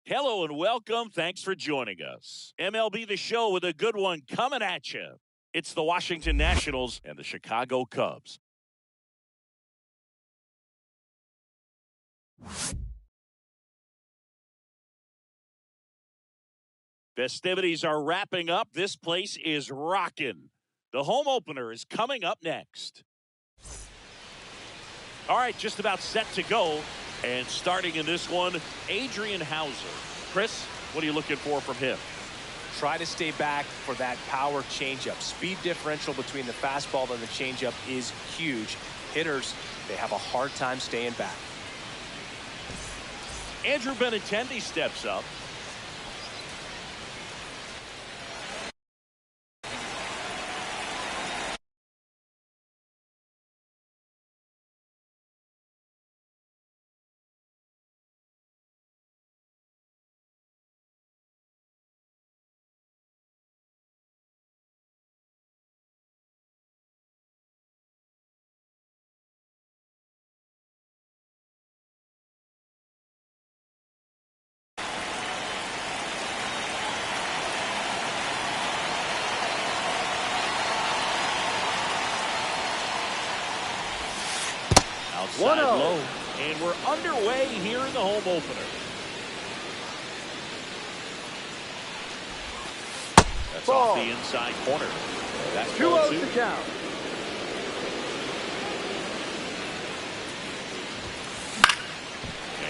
Hello and welcome. Thanks for joining us. MLB The Show with a good one coming at you. It's the Washington Nationals and the Chicago Cubs. Festivities are wrapping up. This place is rocking. The home opener is coming up next. All right, just about set to go. And starting in this one, Adrian Hauser. Chris, what are you looking for from him? Try to stay back for that power changeup. Speed differential between the fastball and the changeup is huge. Hitters, they have a hard time staying back. Andrew Benintendi steps up. Outside low, and we're underway here in the home opener. That's ball. Off the inside corner. That's 2-0 to count.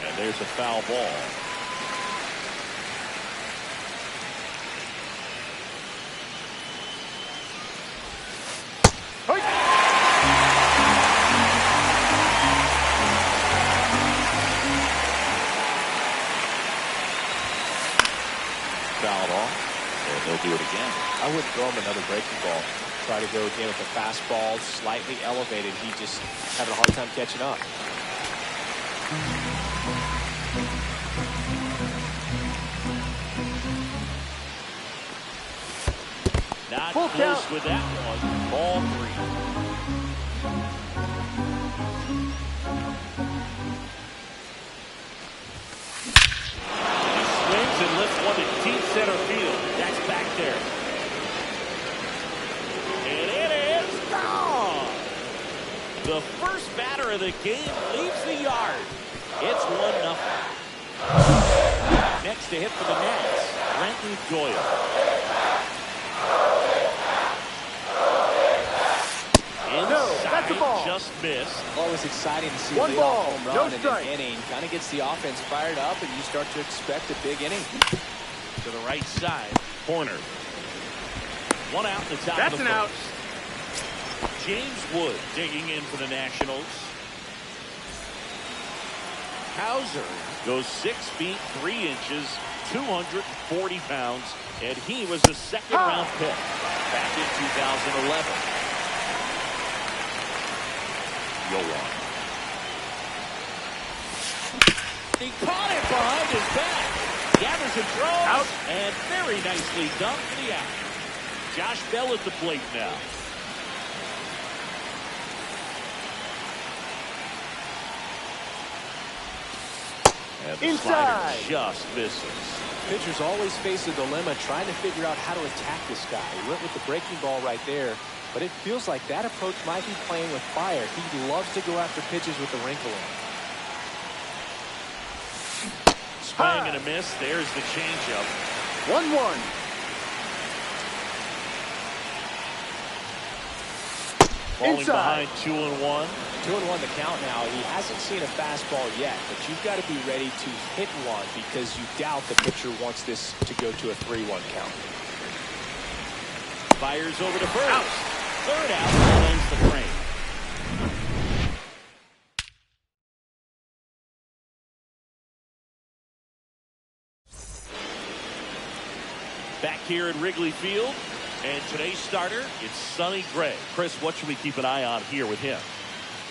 And there's a foul ball. Fouled off, and they'll do it again. I wouldn't throw him another breaking ball. Try to go again with the fastball, slightly elevated. He just having a hard time catching up. Not Full close count. with that one. Ball 3. Swings and lifts one to deep center field. That's back there. And it is gone. The first batter of the game leaves the yard. It's 1-0. Next to hit for the Nats, Brenton Doyle. That's a ball. Just missed. Always exciting to see One a leadoff ball, home run no in an strike. inning. Kind of gets the offense fired up, and you start to expect a big inning. To the right side, corner. One out in the top That's of the an out. first. James Wood digging in for the Nationals. Hauser goes 6 feet 3 inches, 240 pounds, and he was a second-round pick back in 2011. Yoan. He caught it behind his back. Gathers and throws. Out. And very nicely done for the out. Josh Bell at the plate now. And the Inside. slider just misses. Pitchers always face a dilemma trying to figure out how to attack this guy. He went with the breaking ball right there, but it feels like that approach might be playing with fire. He loves to go after pitches with the wrinkle in. Swing and a miss. There's the changeup. 1-1. Falling Inside. behind 2-1. 2-1 the count now. He hasn't seen a fastball yet, but you've got to be ready to hit one because you doubt the pitcher wants this to go to a 3-1 count. Fires over to first. Out. Third out. That ends the frame. Back here at Wrigley Field, and today's starter, it's Sonny Gray. Chris, what should we keep an eye on here with him?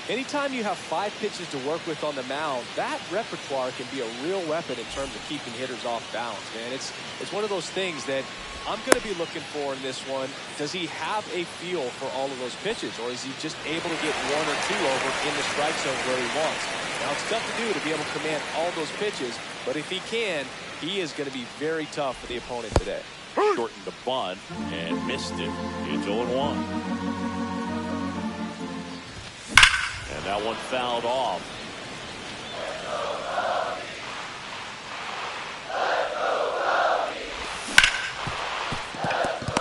Anytime you have 5 pitches to work with on the mound, that repertoire can be a real weapon in terms of keeping hitters off balance, man. It's one of those things that I'm going to be looking for in this one. Does he have a feel for all of those pitches, or is he just able to get 1 or 2 over in the strike zone where he wants? Now, it's tough to do to be able to command all those pitches, but if he can, he is going to be very tough for the opponent today. Shortened the bunt and missed it. It's 0-1. And that one fouled off.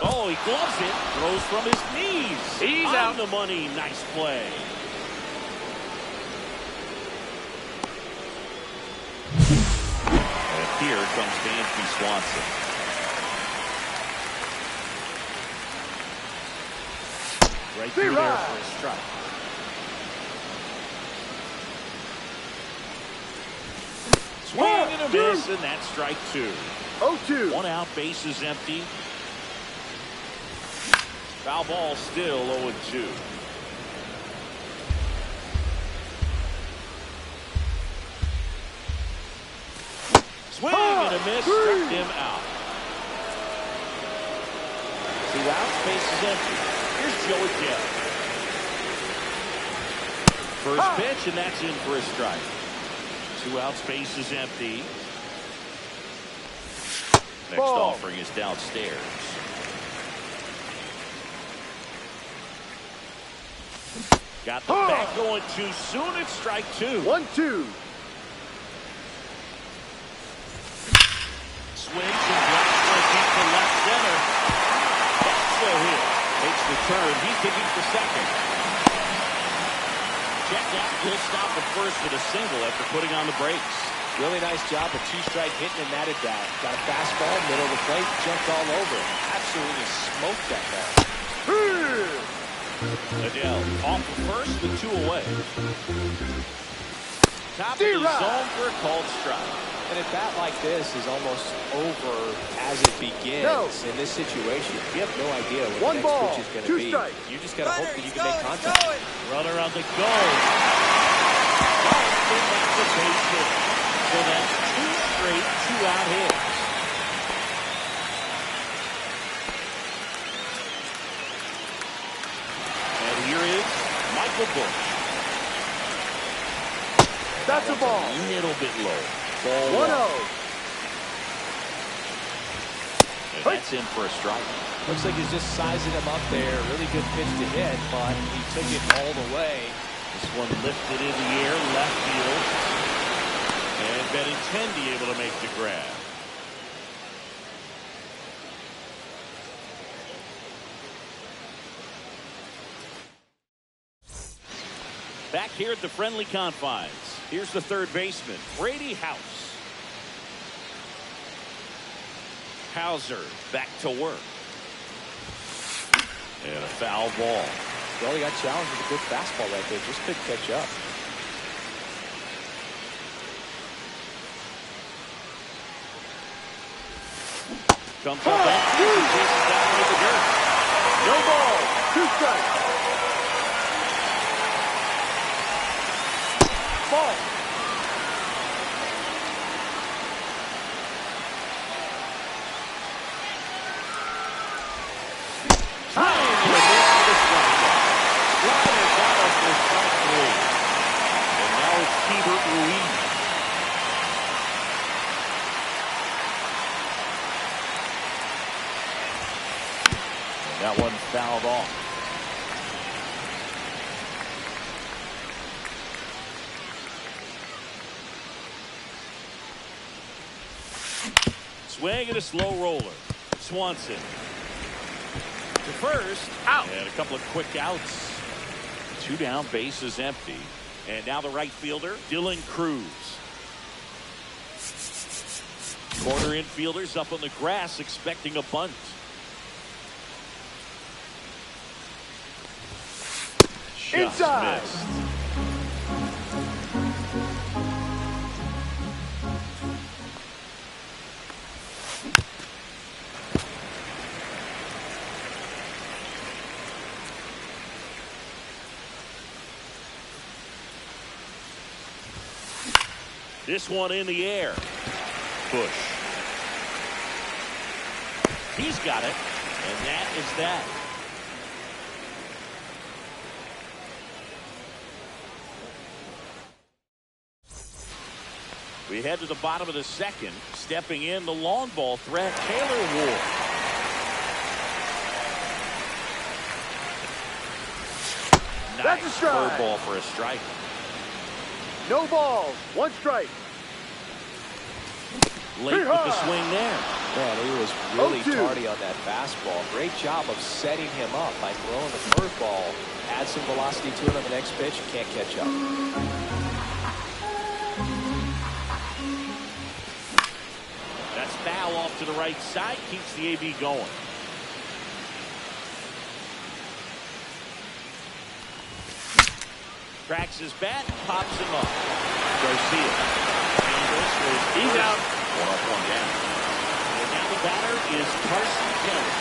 Oh, he gloves it. Throws from his knees. He's on out. The money. Nice play. And here comes Dansby Swanson. Right through there for a strike. Swing and a miss, and that's strike 2. 0-2. 1 out, bases empty. Foul ball still 0-2. Swing and a miss, struck him out. 2 outs, bases empty. Here's Joey Kelly. First pitch, and that's in for a strike. 2 outs, bases empty. Next offering is downstairs. Got the bat going too soon. It's strike 2. 1-2. Swings and drops one deep to left center. That's a hit. Makes the turn. He's digging for second. Check out. He'll stop at first with a single after putting on the brakes. Really nice job of 2-strike hitting in that at bat. Got a fastball, middle of the plate, jumped all over it. Absolutely smoked that bat. Adele off the first with 2 away. Top of the zone for a called strike. And a bat like this is almost over as it begins in this situation. You have no idea what the next pitch is going to be. Strikes. You just got to hope that you can make contact. Runner on the go. That's a base hit. So that's 2 straight 2-out hits. And here is Michael Busch. That's a ball. A little bit low. 1-0. And that's in for a strike. Looks like he's just sizing him up there. Really good pitch to hit, but he took it all the way. This one lifted in the air, left field. And Benintendi able to make the grab. Back here at the friendly confines, here's the third baseman, Brady House. Hauser back to work. And a foul ball. Well, he got challenged with a good fastball right there. Just couldn't catch up. Comes up and chases down into the dirt. No ball. 2 strikes. Ball. That one fouled off. Swing and a slow roller. Swanson to first. Out. And a couple of quick outs. 2 down, bases empty. And now the right fielder, Dylan Cruz. Corner infielders up on the grass expecting a bunt. Just Inside. missed. This one in the air. Bush. He's got it, and that is that. We head to the bottom of the second. Stepping in, the long ball threat, Taylor Ward. That's a Nice strike. curveball for a strike. No balls. One strike. Late with the swing there. Man, he was really 0-2. tardy on that fastball. Great job of setting him up by throwing the curveball. Add some velocity to it on the next pitch. Can't catch up. That's foul off to the right side. Keeps the AB going. Cracks his bat, pops him up. Garcia. He's out. One up, one down. And now the batter is Carson Kelly.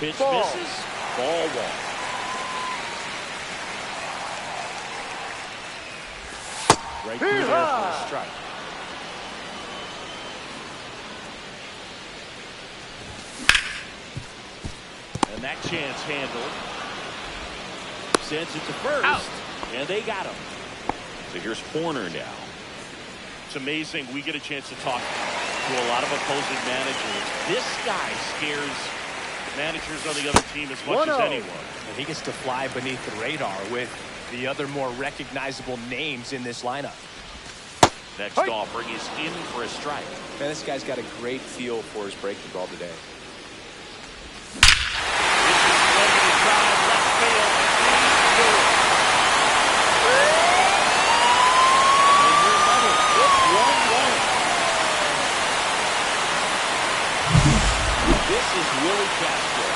Pitch Ball. misses. Ball one. Right through there for a strike. And that chance handled. Sends it to first. Out. And they got him. So here's Horner now. It's amazing. We get a chance to talk to a lot of opposing managers. This guy scares managers on the other team as much as anyone. And he gets to fly beneath the radar with the other more recognizable names in this lineup. Next offering is in for a strike. Man, this guy's got a great feel for his breaking ball today. This is Willie Castro.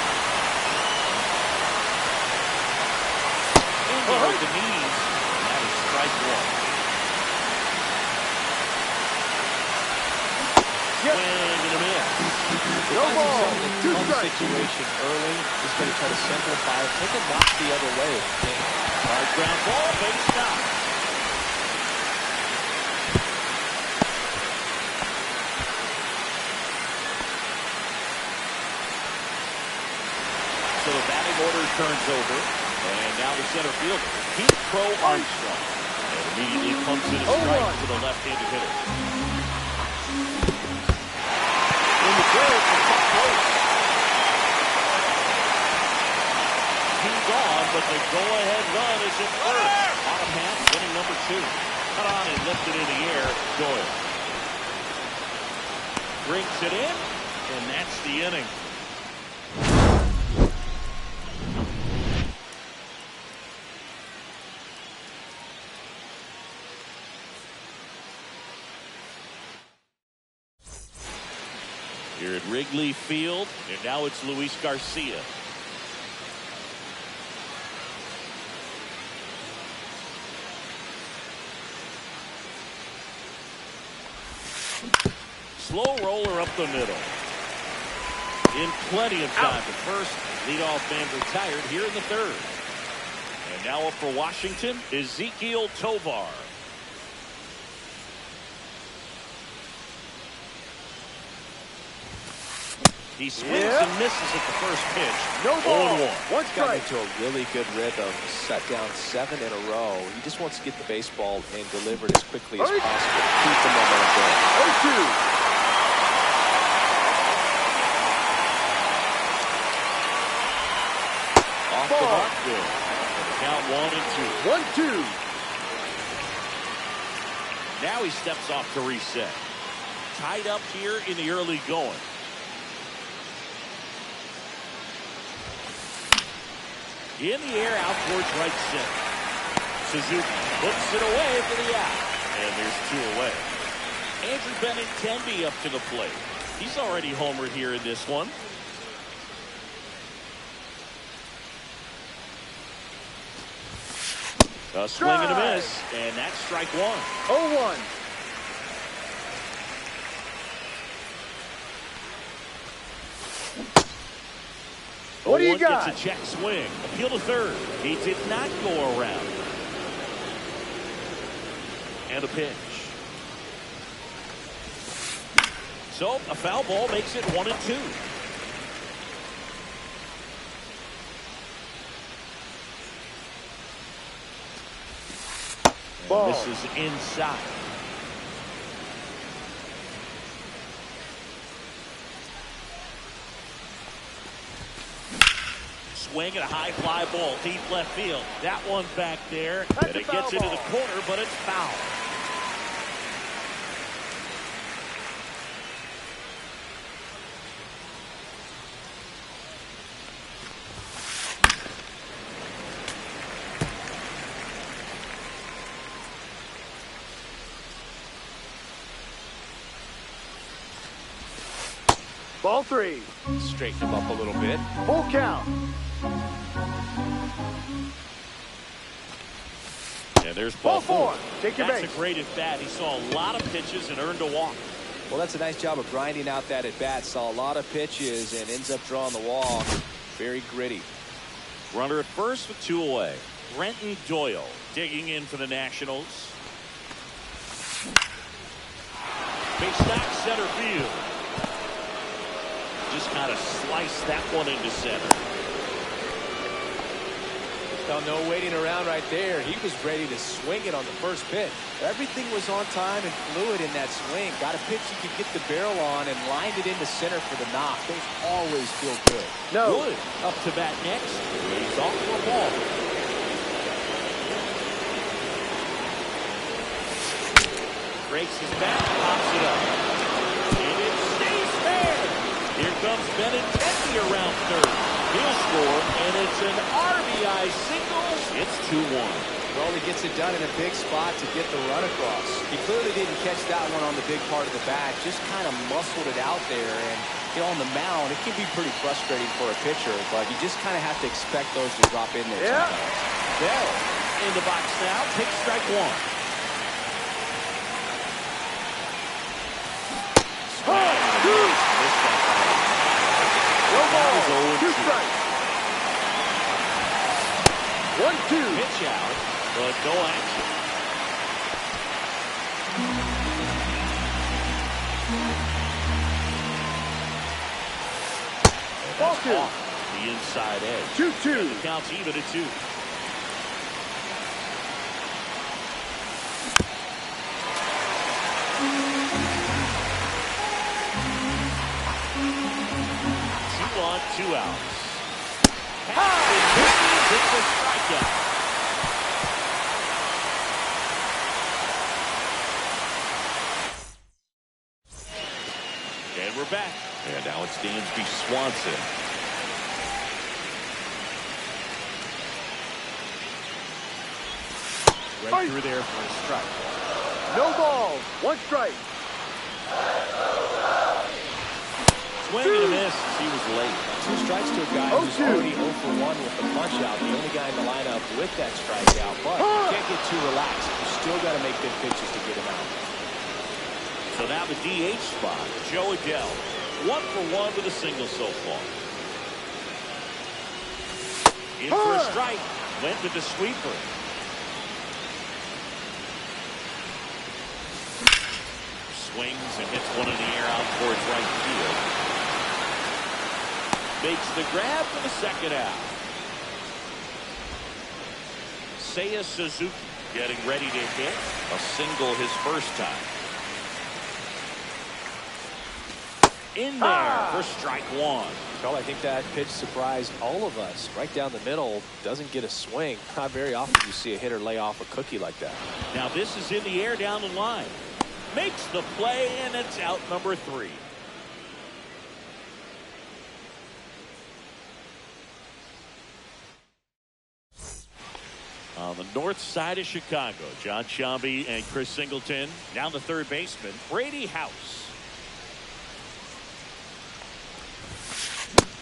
In there with the knees. That is strike one. Swing and a miss. No ball. Two Tough strikes. situation early. He's going to try to simplify it. Take a knock the other way. Hard ground ball, base stop. So the batting order turns over. And now the center fielder, Pete Crow Armstrong. And immediately pumps in a strike to the left-handed hitter. In the dirt, the top place. He's gone, but the go-ahead run is at first. Bottom half, inning number 2. Cut on and lifted in the air. Doyle brings it in, and that's the inning. Here at Wrigley Field, and now it's Luis Garcia. Slow roller up the middle. In plenty of time. The first leadoff man retired here in the third. And now up for Washington, Ezequiel Tovar. He swings and misses at the first pitch. No ball. 0-1. One Got strike. into a really good rhythm. Set down 7 in a row. He just wants to get the baseball and deliver it as quickly as possible. Keep the momentum going. 0-2. Off the mark good. Count 1-2. 1-2. Now he steps off to reset. Tied up here in the early going. In the air, out towards right center. Suzuki hooks it away for the out. And there's 2 away. Andrew Bennett can be up to the plate. He's already homered here in this one. A swing and a miss, and that's strike 1. 0-1. What do you 0-1 got? gets a check swing. Appeal to third. He did not go around. And a pitch. So a foul ball makes it 1-2. Ball. This is inside. Swing and a high fly ball deep left field. That one back there. That's And a it foul gets into ball. the corner, but it's foul. Ball 3. Straighten him up a little bit. Full count. And there's Ball ball 4. Take your That's base. a great at bat. He saw a lot of pitches and earned a walk. Well, that's a nice job of grinding out that at bat. Saw a lot of pitches and ends up drawing the walk. Very gritty. Runner at first with 2 away. Brenton Doyle digging in for the Nationals. Big stack center field. Just kind of sliced that one into center. Now, no waiting around right there. He was ready to swing it on the first pitch. Everything was on time and fluid in that swing. Got a pitch he could get the barrel on and lined it into center for the knock. Those always feel good. No. Wood up to bat next. He's off for a ball. Breaks his bat, pops it up. And it stays there. Here comes Benintendi around third. He'll score, and it's an RBI single. It's 2-1. Well, he gets it done in a big spot to get the run across. He clearly didn't catch that one on the big part of the bat. Just kind of muscled it out there. And you know, on the mound, it can be pretty frustrating for a pitcher, but you just kind of have to expect those to drop in there Yeah. sometimes. Bell in the box now. Takes strike 1. No ball. was 0-2. 2 strikes. 1-2. Pitch out, but no action. Ball That's 2. off the inside edge. 2-2. The count's even at 2. Two on, 2 outs. It's a strikeout. And we're back. And now it's Dansby Swanson. Right through there for a strike. No ball. 1 strike. Swing and a miss. He was late. 2 strikes to a guy who's 0-2. already 0 for 1 with the punch out. The only guy in the lineup with that strikeout. But you can't get too relaxed. You still got to make good pitches to get him out. So now the DH spot. Joe Adell. 1 for 1 with a single so far. In for a strike. Went to the sweeper. Swings and hits one in the air out towards right field. Makes the grab for the second out. Seiya Suzuki getting ready to hit a single his first time. In there for strike 1. Well, I think that pitch surprised all of us. Right down the middle, doesn't get a swing. Not very often you see a hitter lay off a cookie like that. Now this is in the air down the line. Makes the play, and it's out number 3. On the north side of Chicago, John Sciambi and Chris Singleton. Down the third baseman, Brady House.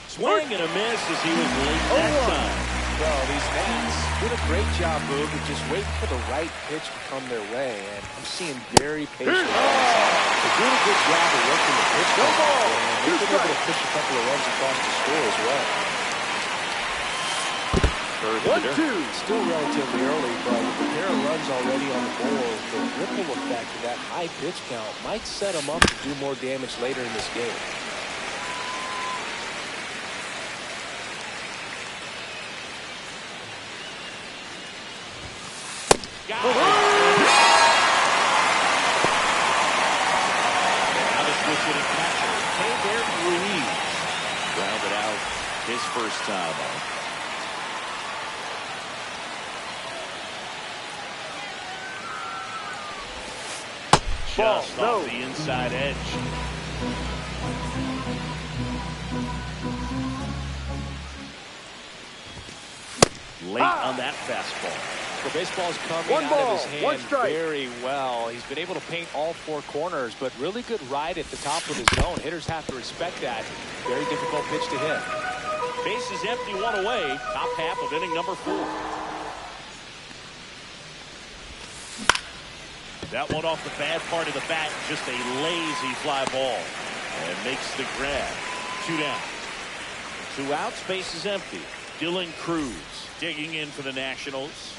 Swing and a miss as he was late that time. Well, these bats did a great job, Boog, of just waiting for the right pitch to come their way. And I'm seeing very patient. They're doing a good job of working the pitch. No ball. And they've been able to push a couple of runs across the score as well. third 1-2. hitter. Still relatively early, but with a pair of runs already on the board, the ripple effect of that high pitch count might set him up to do more damage later in this game. Got it. Now the switch hitting catcher, Hey Ruiz, grounded out his first time out. Just off the inside edge. Late on that fastball. The baseball's coming out of his hand very well. He's been able to paint all four corners, but really good ride at the top of his zone. Hitters have to respect that. Very difficult pitch to hit. Bases empty, one away. Top half of inning number 4. That one off the bad part of the bat. Just a lazy fly ball. And makes the grab. 2 down. 2 outs, bases empty. Dylan Cruz digging in for the Nationals.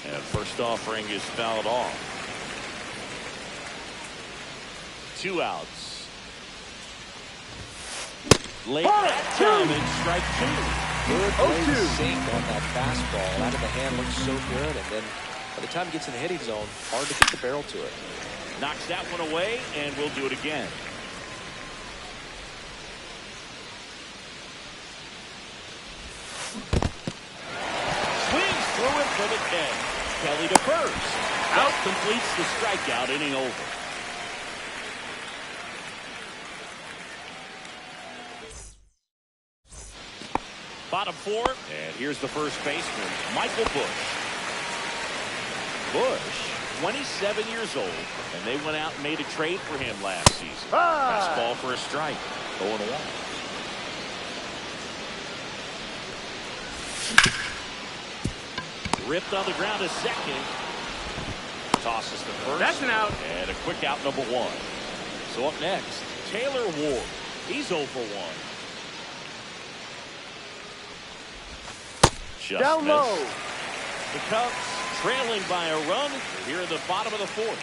And first offering is fouled off. 2 outs. Late that time and strike 2. Good way to sink on that fastball. Out of the hand looks so good, and then by the time it gets in the hitting zone, hard to get the barrel to it. Knocks that one away, and we'll do it again. Swings through it for the 10. Kelly to first. Out completes the strikeout, inning over. Bottom 4, and here's the first baseman, Michael Busch. Busch, 27 years old, and they went out and made a trade for him last season. Fastball for a strike, 0-1. Ripped on the ground to second. Tosses to first. That's an out. And a quick out, number 1. So up next, Taylor Ward. He's 0 for 1. Just Down missed. low. The Cubs trailing by a run here in the bottom of the 4th.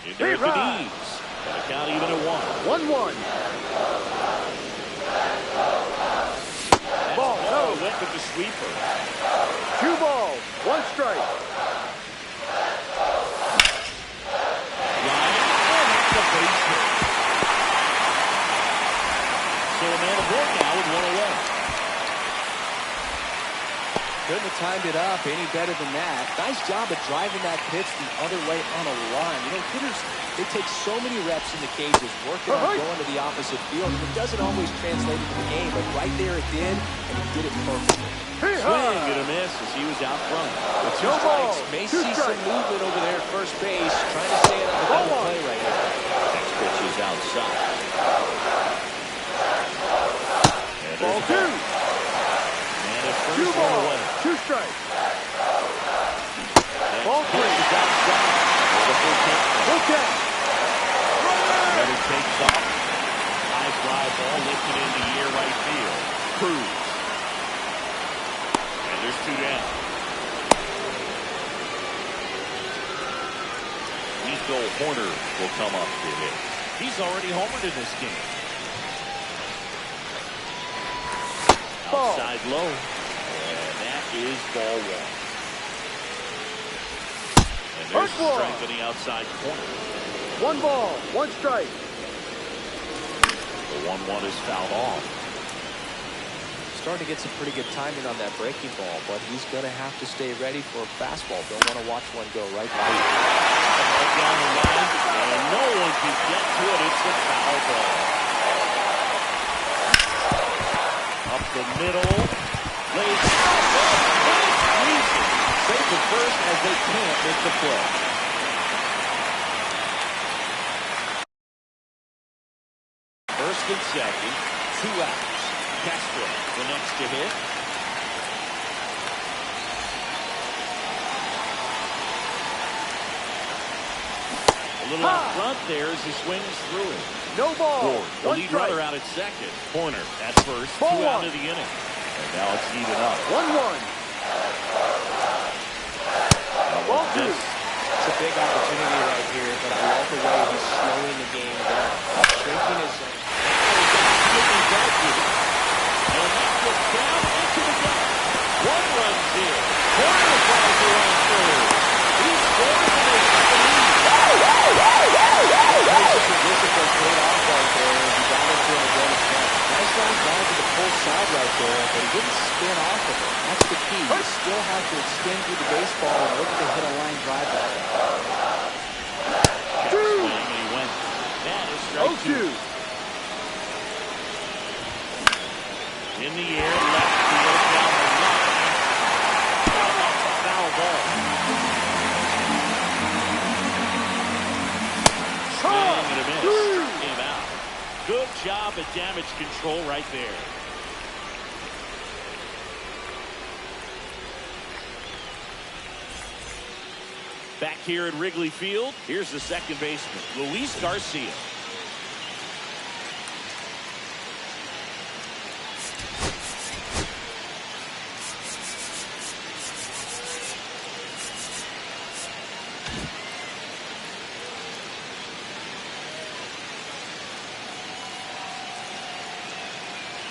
Into Hey, the knees. And a count even at 1. 1-1. Ball, no. Went with the sweeper. 2 balls, 1 strike. Line and that's the base hit. So a man aboard now with 1 away. Couldn't have timed it up any better than that. Nice job of driving that pitch the other way on a line. You know, hitters, they take so many reps in the cages, working on going to the opposite field, and it doesn't always translate into the game, but right there it did, and he did it perfectly. Swing and a miss as he was out front. With 2 strikes, may see some movement over there at first base, trying to stay on the double play right here. Next pitch is outside. And Ball 2. And at first 2 balls, away. 2 strikes. Ball 3 is outside. Full count. Runner takes off. High fly ball lifted into the air right field. Cruz. And there's 2 down. Nico Horner will come up to hit. He's already homered in this game. Ball. Outside low. And that is ball 1. And there's a strike on the outside corner. 1 ball, 1 strike. The 1-1 is fouled off. Starting to get some pretty good timing on that breaking ball, but he's going to have to stay ready for a fastball. Don't want to watch one go right by you. Right down the line, and no one can get to it. It's a foul ball. Up the middle. Lays save the first as they can't make the play. First and second, 2 outs. Castro, the next to hit. A little out front there as he swings through it. No ball. Ward, the One lead strike. runner out at second. Corner at first. Ball 2 out one. of the inning. And now it's even up. 1-1. Ball two. It's a big opportunity right here, but I love the way he's slowing the game down. Shrinking his zone. And that gets down into the gap. 1 runs in. Corner flies around third. He scores and they cut the lead. Significant paid off right there. He got into an advantage now. Nice line drive to the full side right there, but he didn't spin off of it. That's the key. You still have to extend through the baseball and look to hit a line drive like that. Check swing and he went. That is strike 2. In the air, left field, down the line. That's a foul ball. Swing and a miss. Struck him out. Good job at damage control right there. Back here at Wrigley Field, here's the second baseman, Luis Garcia.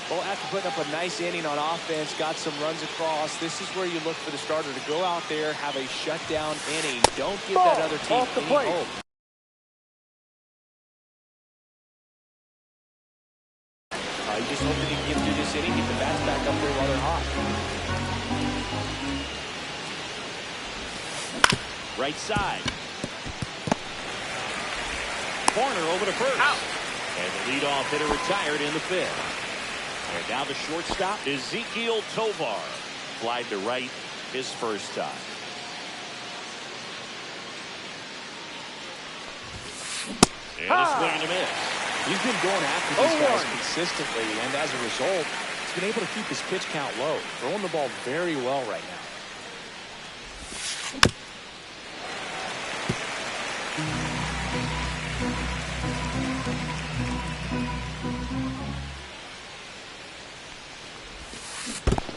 Well, after putting up a nice inning on offense, got some runs across, this is where you look for the starter to go out there, have a shutdown inning. Don't give that other team Off the any plate. hope. You just hope that he can get through this inning, get the bats back up there while they're hot. Right side. Corner over to first. Out. And the leadoff hitter retired in the fifth. And now the shortstop, Ezekiel Tovar. Flied to right his first time. And a swing and a miss. He's been going after these guys consistently, and as a result, he's been able to keep his pitch count low, throwing the ball very well right now.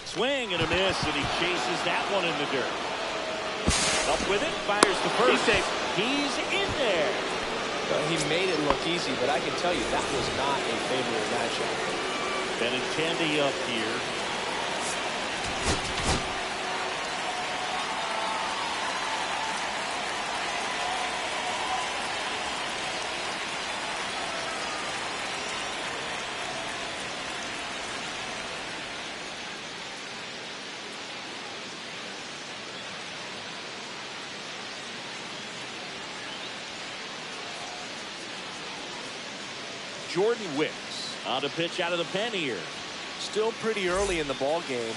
Swing and a miss, and he chases that one in the dirt. Up with it, fires the first. He's in there. He made it look easy, but I can tell you that was not a favorable matchup. Benintendi up here. Jordan Wicks on to pitch out of the pen here. Still pretty early in the ball game.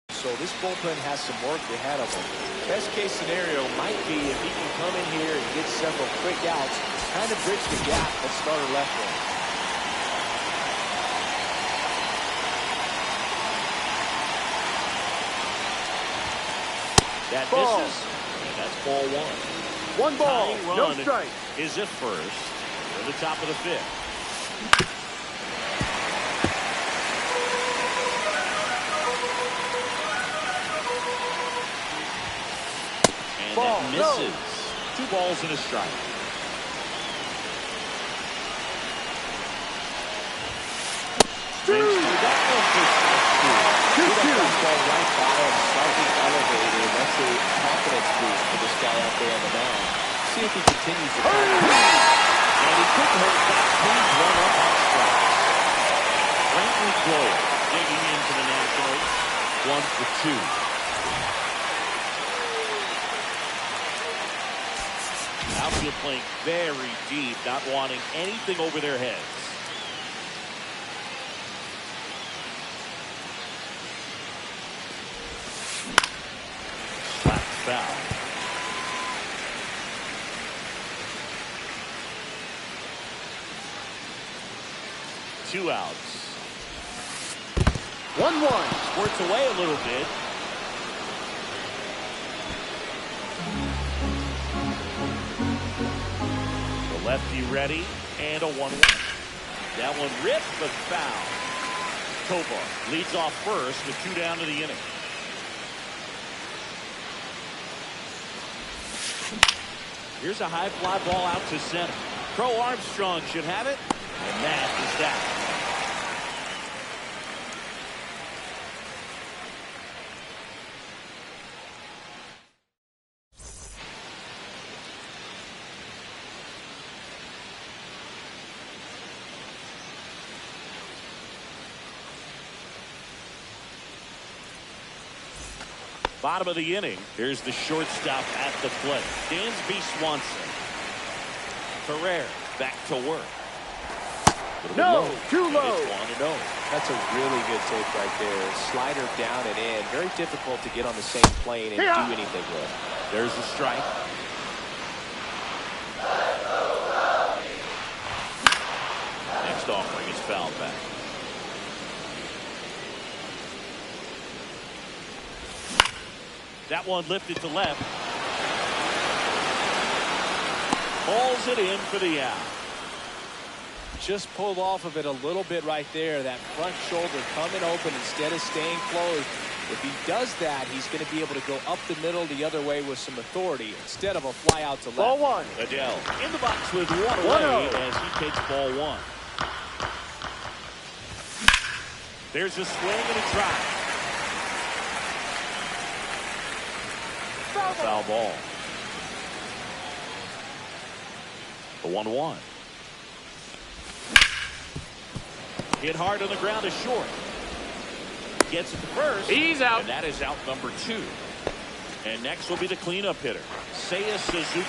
So this bullpen has some work ahead of him. Best case scenario might be if he can come in here and get several quick outs, kind of bridge the gap at starter left wing. That misses, and that's ball 1. 1 ball, Tying no run strike. is at first in the top of the fifth. And Ball, that misses. 2 balls and a strike. Swings through that one for strike 2. Fastball right by him, slightly elevated. That's a confidence boost for this guy out there on the mound. See if he continues to play. And he couldn't hold that clean run up on strikes. Franklin Floyd digging into the Nationals. 1 for 2. Outfield playing very deep, not wanting anything over their heads. Slaps foul. Two outs. 1-1. Squirts away a little bit. Lefty ready, and a 1-1. That one ripped, but foul. Tovar leads off first with 2 down to the inning. Here's a high fly ball out to center. Crow Armstrong should have it, and that is that. Bottom of the inning. Here's the shortstop at the plate. Dansby Swanson. Ferrer back to work. No, too low. It's 1-0. That's a really good take right there. Slider down and in. Very difficult to get on the same plane and do anything with. There's a strike. Next offering is fouled back. That one lifted to left. Pulls it in for the out. Just pulled off of it a little bit right there. That front shoulder coming open instead of staying closed. If he does that, he's going to be able to go up the middle the other way with some authority instead of a fly out to left. Ball 1. Adele in the box with 1 away as he takes ball 1. There's a swing and a drive. Foul ball. The 1-1. Hit hard on the ground is short. Gets it to first. He's out. And that is out number 2. And next will be the cleanup hitter, Seiya Suzuki.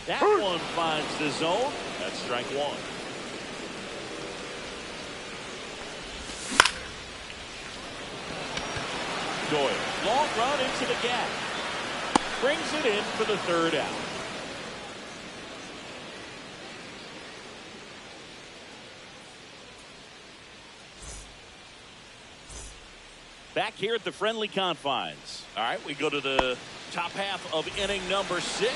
That one finds the zone. That's strike 1. Doyle, long run into the gap. Brings it in for the 3rd out. Back here at the friendly confines. All right, we go to the top half of inning number 6.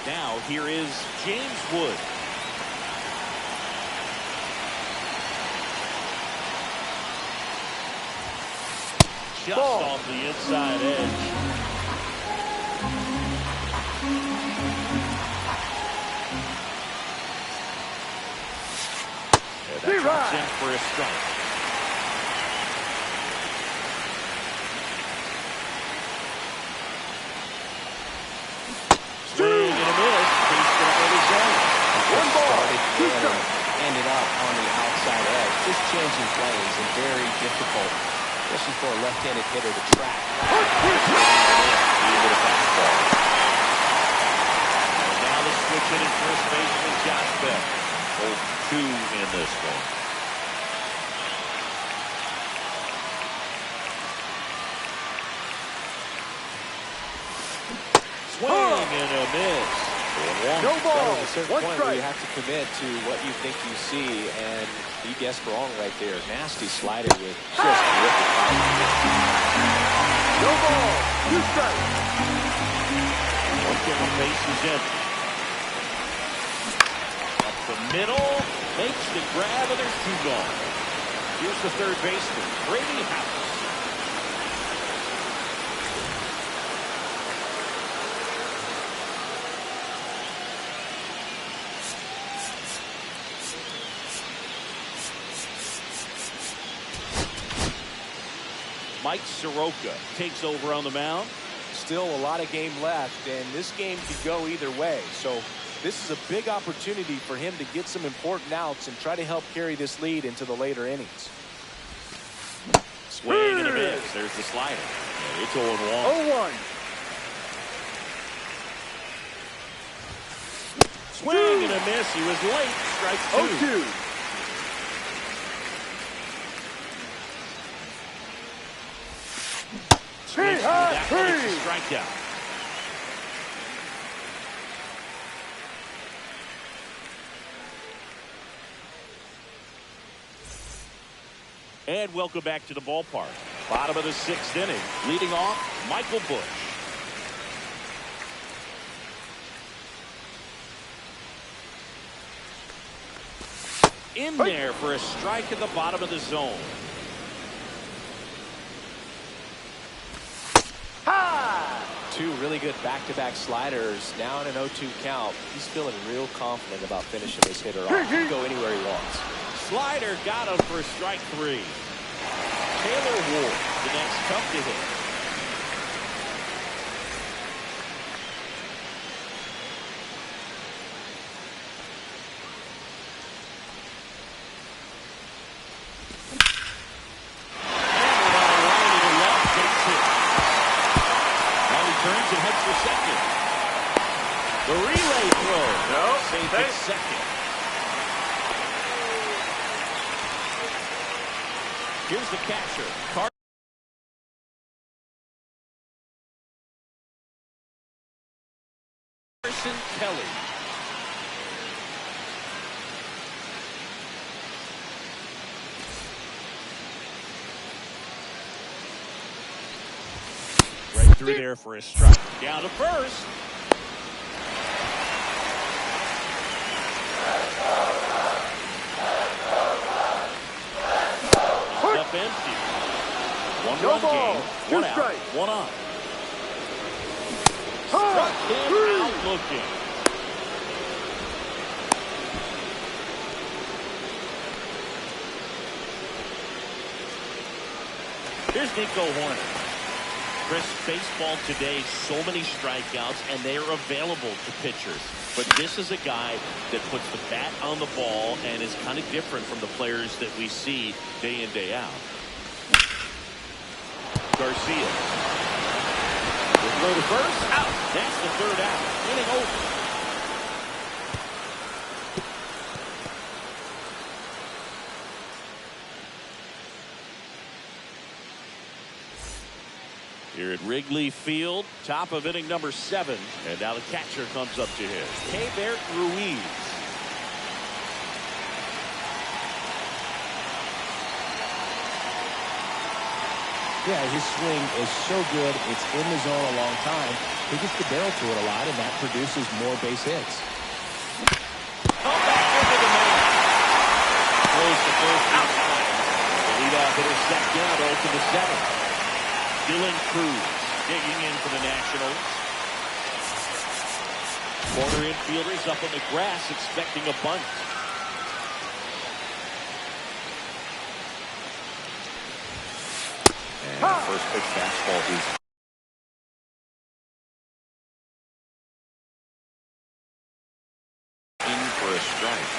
Now here is James Wood. Just off the inside edge. And that drops in for a strike. Swing and a miss. He's going to go to zone. 1 ball. 2 strikes. Ended up on the outside edge. Just changing plays and very difficult, especially for a left-handed hitter to track. With a fastball. And now the switch hitting first baseman Josh Bell. 0-2 in this one. Swing and a miss. No ball. At a certain 1 point where strike. you have to commit to what you think you see, and he guessed wrong right there. Nasty slider with just terrific power. No ball. 2 strikes. Looking the base is empty. Up the middle, makes the grab, and there's 2 gone. Here's the 3rd baseman, Brady House. Mike Soroka takes over on the mound. Still a lot of game left, and this game could go either way. So this is a big opportunity for him to get some important outs and try to help carry this lead into the later innings. Swing and a miss. There's the slider. And it's 0-1. 0-1. Swing and a miss. He was late. Strike 2. 0-2. That one is a strikeout. And welcome back to the ballpark. Bottom of the 6th inning. Leading off, Michael Busch. In there for a strike at the bottom of the zone. Two really good back-to-back sliders. Now in an 0-2 count. He's feeling real confident about finishing this hitter off. He can go anywhere he wants. Slider got him for strike 3. Taylor Ward, the next tough to hit. Turns and heads for second. The relay throw. No, safe at second. Here's the catcher. Carson Kelly. Through there for a strike. Down to first. Up empty. One No run ball. game. 2 One out. strikes. 1 on. Struck him out looking. Here's Nico Horner. Chris, baseball today, so many strikeouts, and they are available to pitchers. But this is a guy that puts the bat on the ball and is kind of different from the players that we see day in, day out. Garcia. Will throw to first. Out. That's the 3rd out. Inning over. Here at Wrigley Field, top of inning number 7. And now the catcher comes up to him. Keibert Ruiz. Yeah, his swing is so good. It's in the zone a long time. He gets the barrel to it a lot, and that produces more base hits. Come back into the man. Close the first outside. The leadoff hitter set down to open the 7th. Dylan Cruz digging in for the Nationals. Corner infielders up on the grass expecting a bunt. And the first pitch fastball is in for a strike.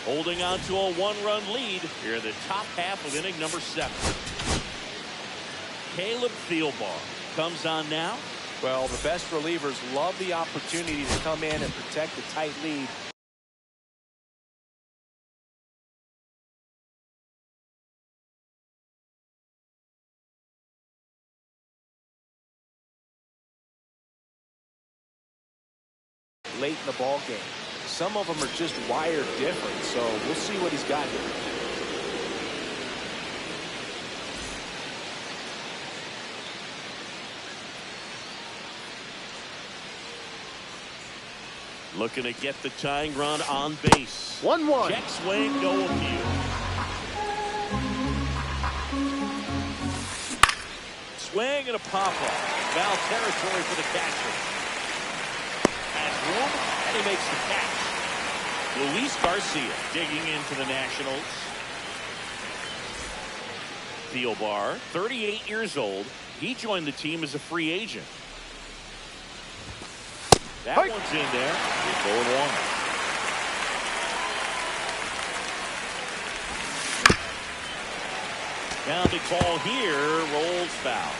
Holding on to a 1-run lead here in the top half of inning number 7. Caleb Thielbar comes on now. Well, the best relievers love the opportunity to come in and protect a tight lead. Late in the ball game. Some of them are just wired different, so we'll see what he's got here. Looking to get the tying run on base. 1-1. Check swing, no appeal. Swing and a pop-up. Foul territory for the catcher. Has room, and he makes the catch. Luis Garcia digging into the Nationals. Thielbar, 38 years old. He joined the team as a free agent. That one's in there. It's 0-1. Pounding ball here, rolls foul.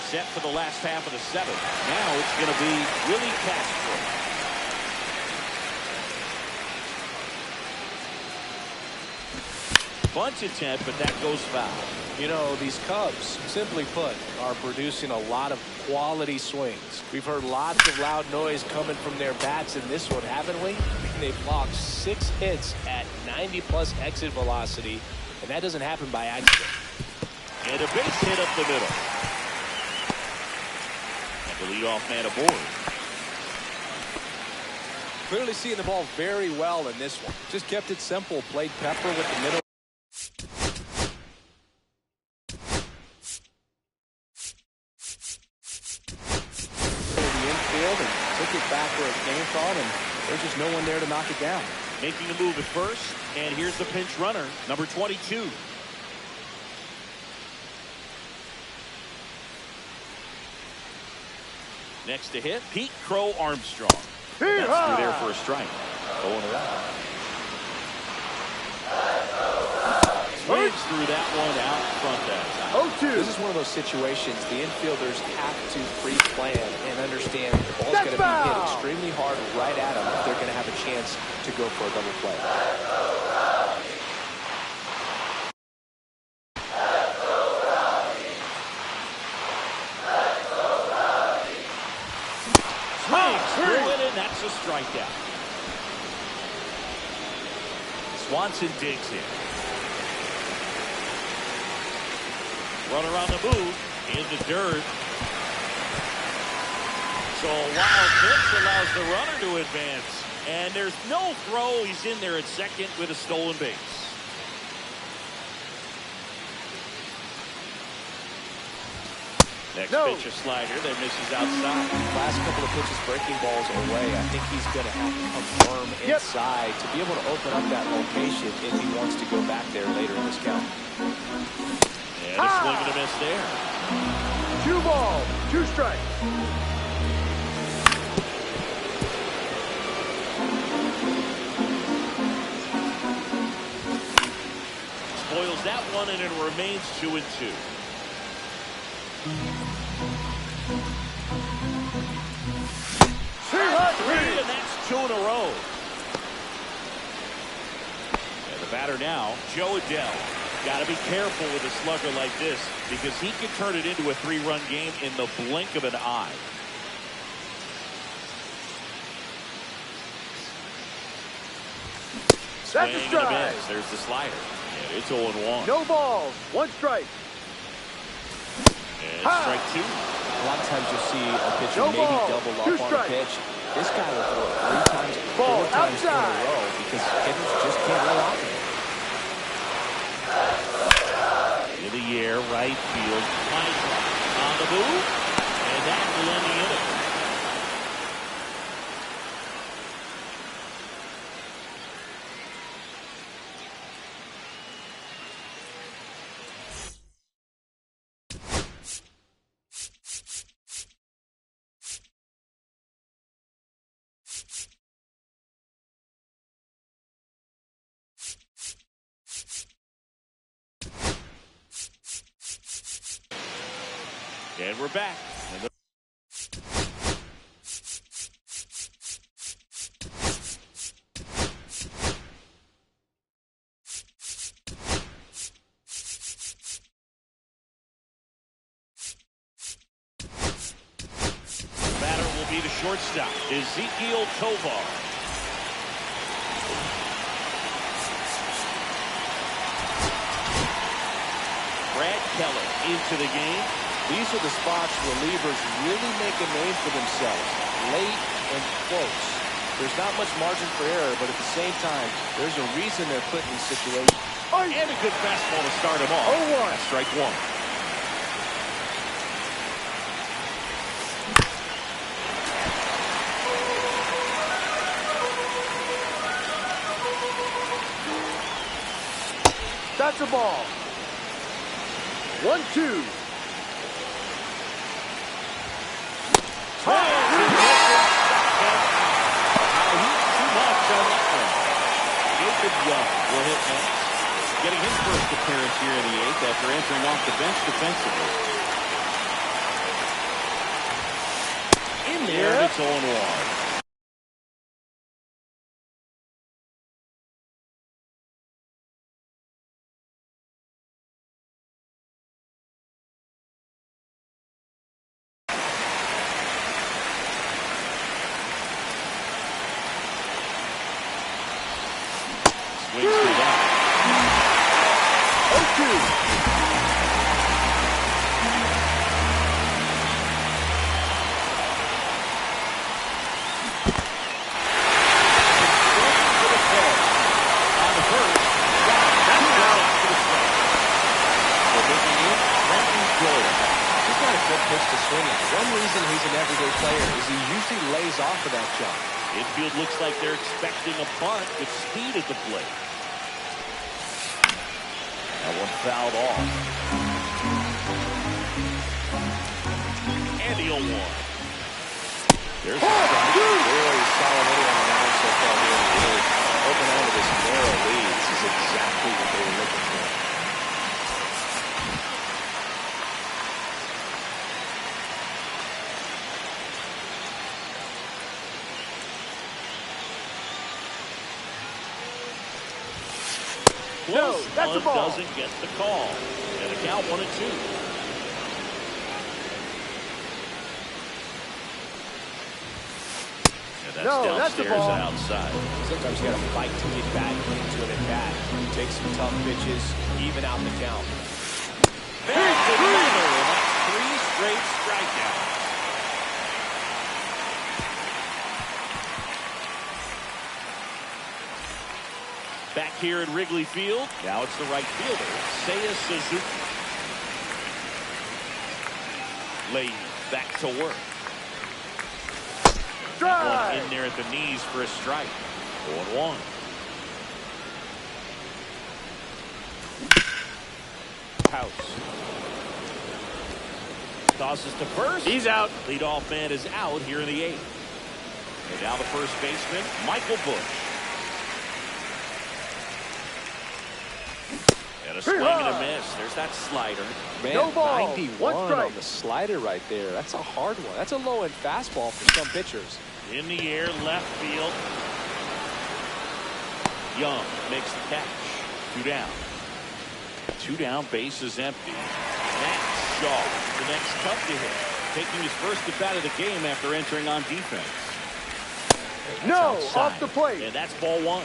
Set for the last half of the seventh. Now it's going to be Willie Castro. Bunch attempt, but that goes foul. You know, these Cubs, simply put, are producing a lot of quality swings. We've heard lots of loud noise coming from their bats in this one, haven't we? They've logged 6 hits at 90-plus exit velocity, and that doesn't happen by accident. And a base hit up the middle. The leadoff man aboard. Clearly seeing the ball very well in this one. Just kept it simple. Played pepper with the middle. The infield and took it back where it came from, and there's just no one there to knock it down. Making a move at first, and here's the pinch runner, number 22. Next to hit, Pete Crow Armstrong. That's through there for a strike. 0-1. Swings through that one out front that time. 0-2. This is one of those situations the infielders have to pre-plan and understand the ball's going to be hit extremely hard right at them if they're going to have a chance to go for a double play. That's a strikeout. Swanson digs in. Runner on the move in the dirt. So a wild pitch allows the runner to advance. And there's no throw. He's in there at second with a stolen base. Next pitch, a slider that misses outside. Last couple of pitches breaking balls away. I think he's going to have to come firm inside to be able to open up that location if he wants to go back there later in this count. And a swing and a miss there. 2 balls, 2 strikes. Spoils that one, and it remains 2-2. And that's 2 in a row. And the batter now, Joe Adell. Got to be careful with a slugger like this because he can turn it into a 3-run game in the blink of an eye. That's a strike. And a miss. There's the slider. And it's 0-1. No balls, 1 strike. And strike 2. A lot of times you'll see a pitcher maybe double up on a pitch. This guy will throw it 3 times, 4 times in a row because hitters just can't lay off him. In the air, right field. On the move. And that will end the inning. And we're back. The batter will be the shortstop, Ezekiel Tovar. Brad Keller into the game. These are the spots relievers really make a name for themselves, late and close. There's not much margin for error, but at the same time, there's a reason they're put in these situations. And a good fastball to start him off. 0-1. That's strike one. That's a ball. 1-2. Young will hit next. Getting his first appearance here in the 8th after entering off the bench defensively. In there, and it's 0-1. Swings to that. 0-2. One reason he's an everyday player is he usually lays off of that jump. Infield looks like they're expecting a bunt with speed at the plate. That one fouled off. And the 0-1. There's a strike. Really solid hitting on the mound so far here. Really holding on to this narrow lead. This is exactly what they were looking for. No, that's a ball. Doesn't get the call. And a count 1-2. And that's No, that's the downstairs ball. and outside. Sometimes you got to fight to get back into an at-bat. Take some tough pitches, even out the count. Back to another, and that's 3 straight strikeouts. Back here at Wrigley Field, now it's the right fielder, Seiya Suzuki. Layton back to work. One in there at the knees for a strike. 0-1. House. Tosses to first. He's out. Leadoff man is out here in the 8th. And now the first baseman, Michael Busch. And a swing and a miss. There's that slider. Man, No ball. 91 1 strike. on the slider right there. That's a hard one. That's a low-end fastball for some pitchers. In the air, left field. Young makes the catch. 2 down. 2 down, base is empty. Matt Shaw, the next cup to hit. Taking his first at bat of the game after entering on defense. That's No, outside. off the plate. And that's ball 1.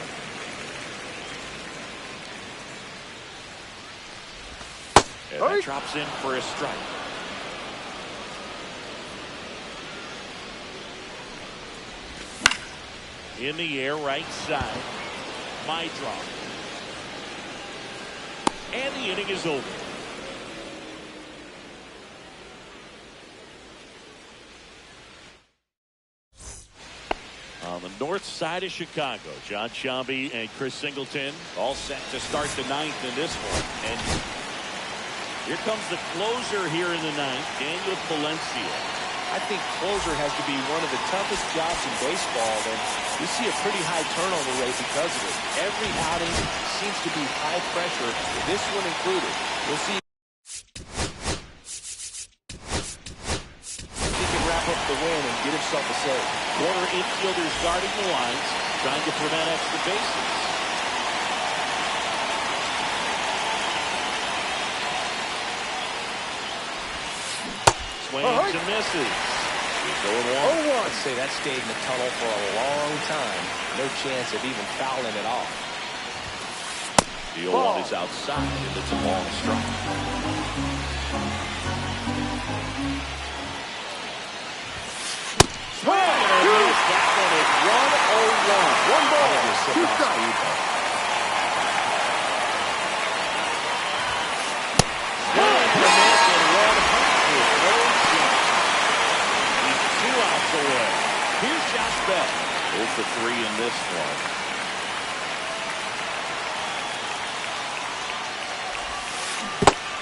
And that drops in for a strike. In the air, right side. My drop. And the inning is over. On the north side of Chicago, John Sciambi and Chris Singleton all set to start the 9th in this one. And here comes the closer here in the 9th, Daniel Palencia. I think closer has to be one of the toughest jobs in baseball, and you see a pretty high turnover rate because of it. Every outing seems to be high pressure, this one included. We'll see if he can wrap up the win and get himself a save. Corner infielders guarding the lines, trying to prevent extra bases. Swings and misses. He's going 1. I'd say that stayed in the tunnel for a long time. No chance of even fouling it off. The 0-1 is outside, and it's a long strike. It's 1-0-1. One ball, two strikes. Away. Here's Josh Bell. 0 for 3 in this one.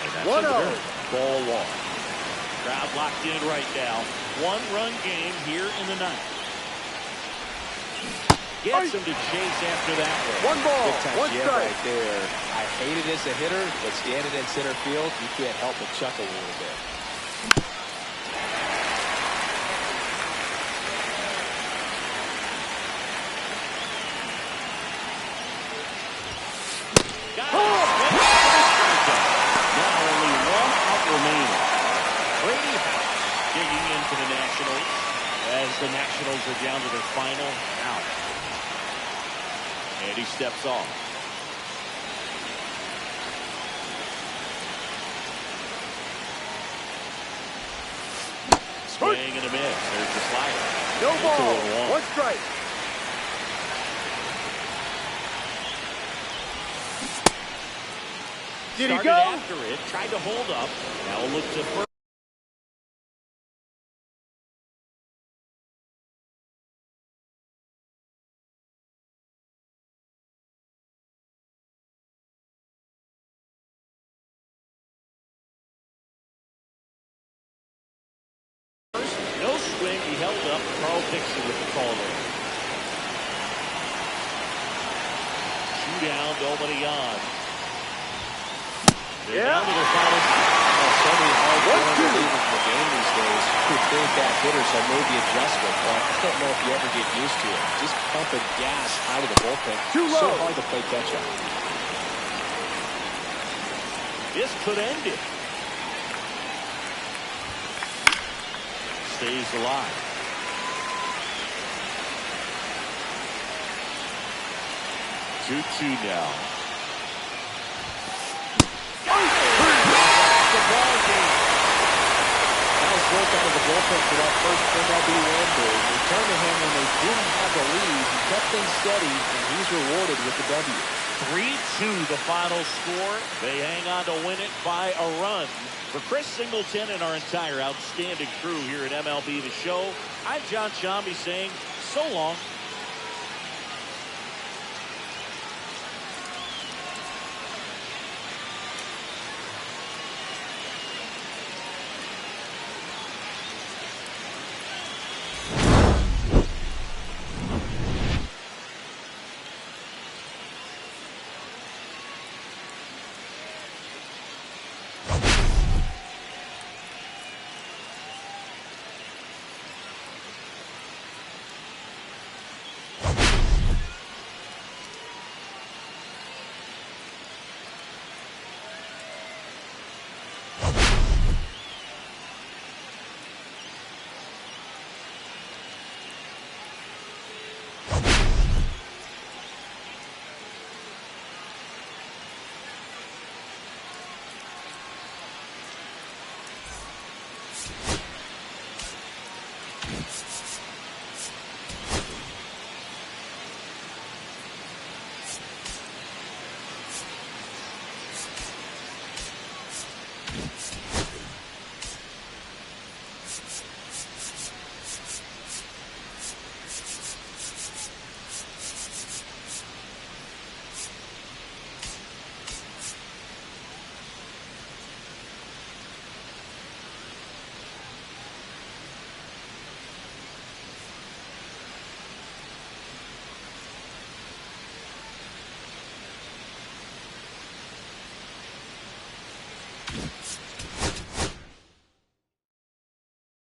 And that's 1-0. Ball 1. Crowd locked in right now. 1-run game here in the ninth. Gets him to chase after that one. One ball, Big time one jam strike. right there. I hate it as a hitter, but standing in center field, you can't help but chuckle a little bit. To the Nationals as the Nationals are down to their final out. And he steps off. Swing and a miss. There's the slider. No ball, one strike. Did he Started go? after it, tried to hold up. Now look to first. No swing, he held up. Carl Dixon with the call there. Two down, nobody on. They're down to their final. So many hard relievers in the game these days. You'd think that hitters have made the adjustment, but I don't know if you ever get used to it. Just pumping gas out of the bullpen. Too low. So hard to play catch up. This could end it. Stays alive. 2-2 now. The ball game. That was work out of the bullpen for that first MLB win. They returned to him when they didn't have the lead. He kept things steady, and he's rewarded with the W. 3-2 the final score. They hang on to win it by a run. For Chris Singleton and our entire outstanding crew here at MLB The Show, I'm John Shambi saying so long